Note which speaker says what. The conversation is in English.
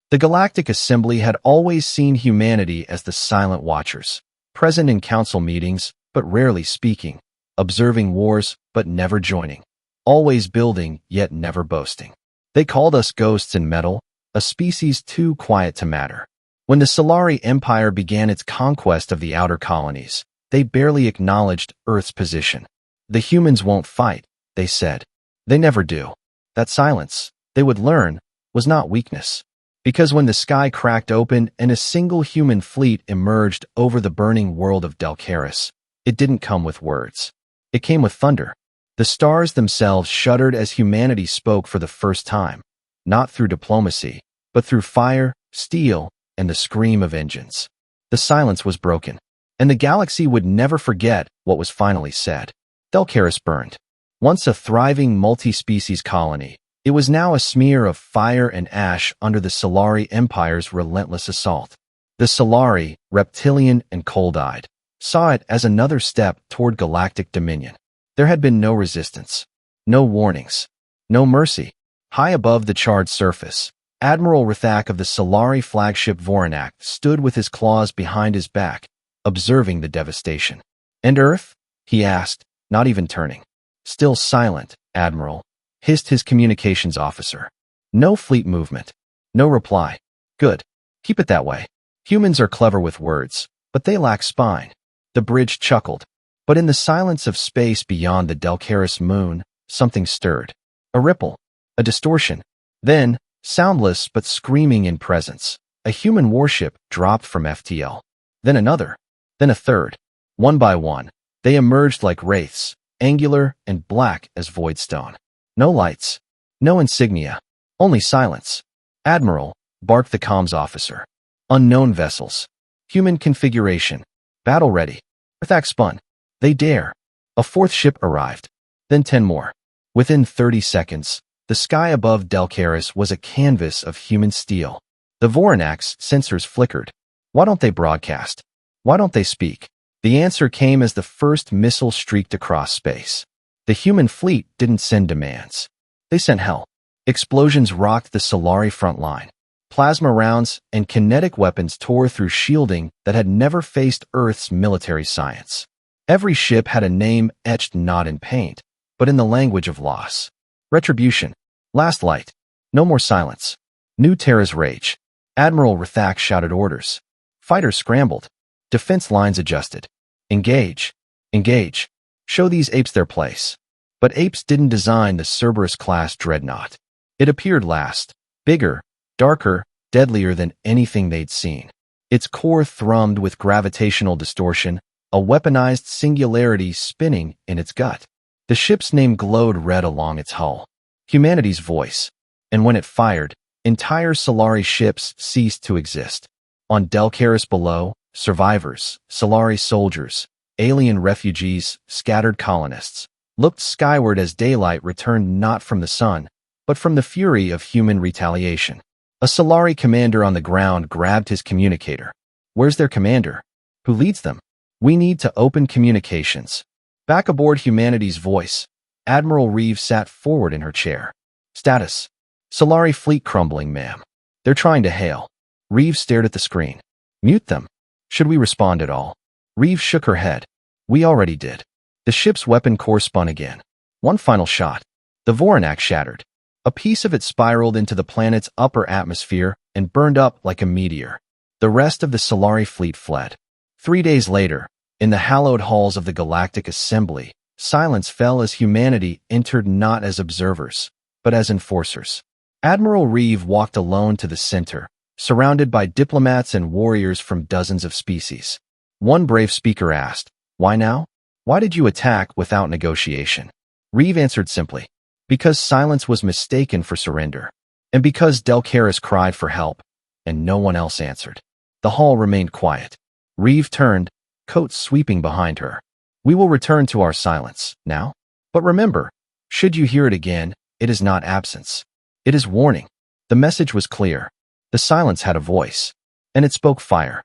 Speaker 1: The Galactic Assembly had always seen humanity as the silent watchers, present in council meetings, but rarely speaking, observing wars, but never joining, always building, yet never boasting. They called us ghosts in metal, a species too quiet to matter. When the Solari Empire began its conquest of the outer colonies, they barely acknowledged Earth's position. The humans won't fight, they said. They never do. That silence, they would learn, was not weakness. Because when the sky cracked open and a single human fleet emerged over the burning world of Delcaris, it didn't come with words. It came with thunder. The stars themselves shuddered as humanity spoke for the first time, not through diplomacy, but through fire, steel, and the scream of engines. The silence was broken, and the galaxy would never forget what was finally said. Delcaris burned. Once a thriving multi-species colony, it was now a smear of fire and ash under the Solari Empire's relentless assault. The Solari, reptilian and cold-eyed, saw it as another step toward galactic dominion. There had been no resistance, no warnings, no mercy. High above the charred surface, Admiral Rathak of the Solari flagship Voronak stood with his claws behind his back, observing the devastation. "And Earth?" he asked, not even turning. "Still silent, Admiral," hissed his communications officer. "No fleet movement. No reply. Good. Keep it that way. Humans are clever with words, but they lack spine." The bridge chuckled. But in the silence of space beyond the Delcaris moon, something stirred. A ripple. A distortion. Then, soundless but screaming in presence, a human warship dropped from FTL. Then another. Then a third. One by one, they emerged like wraiths, angular and black as void stone. No lights. No insignia. Only silence. "Admiral," barked the comms officer. "Unknown vessels. Human configuration. Battle ready." Rathak spun. "They dare." A fourth ship arrived. Then 10 more. Within 30 seconds, the sky above Delcaris was a canvas of human steel. The Voronak's sensors flickered. Why don't they broadcast? Why don't they speak? The answer came as the first missile streaked across space. The human fleet didn't send demands. They sent hell. Explosions rocked the Solari front line. Plasma rounds and kinetic weapons tore through shielding that had never faced Earth's military science. Every ship had a name etched not in paint, but in the language of loss. Retribution. Last light. No more silence. New Terra's rage. Admiral Rathak shouted orders. Fighters scrambled. Defense lines adjusted. Engage. Engage. Show these apes their place. But apes didn't design the Cerberus-class dreadnought. It appeared last, bigger, darker, deadlier than anything they'd seen. Its core thrummed with gravitational distortion, a weaponized singularity spinning in its gut. The ship's name glowed red along its hull. Humanity's voice. And when it fired, entire Solari ships ceased to exist. On Delcaris below, survivors, Solari soldiers, alien refugees, scattered colonists, looked skyward as daylight returned not from the sun, but from the fury of human retaliation. A Solari commander on the ground grabbed his communicator. Where's their commander? Who leads them? We need to open communications. Back aboard Humanity's voice, Admiral Reeve sat forward in her chair. Status. Solari fleet crumbling, ma'am. They're trying to hail. Reeve stared at the screen. Mute them. Should we respond at all? Reeve shook her head. We already did. The ship's weapon core spun again. One final shot. The Voronak shattered. A piece of it spiraled into the planet's upper atmosphere and burned up like a meteor. The rest of the Solari fleet fled. 3 days later, in the hallowed halls of the Galactic Assembly, silence fell as humanity entered not as observers, but as enforcers. Admiral Reeve walked alone to the center, surrounded by diplomats and warriors from dozens of species. One brave speaker asked, "Why now? Why did you attack without negotiation?" Reeve answered simply, "Because silence was mistaken for surrender, and because Delcaris cried for help, and no one else answered." The hall remained quiet. Reeve turned, coat sweeping behind her. "We will return to our silence, now. But remember, should you hear it again, it is not absence. It is warning." The message was clear. The silence had a voice, and it spoke fire.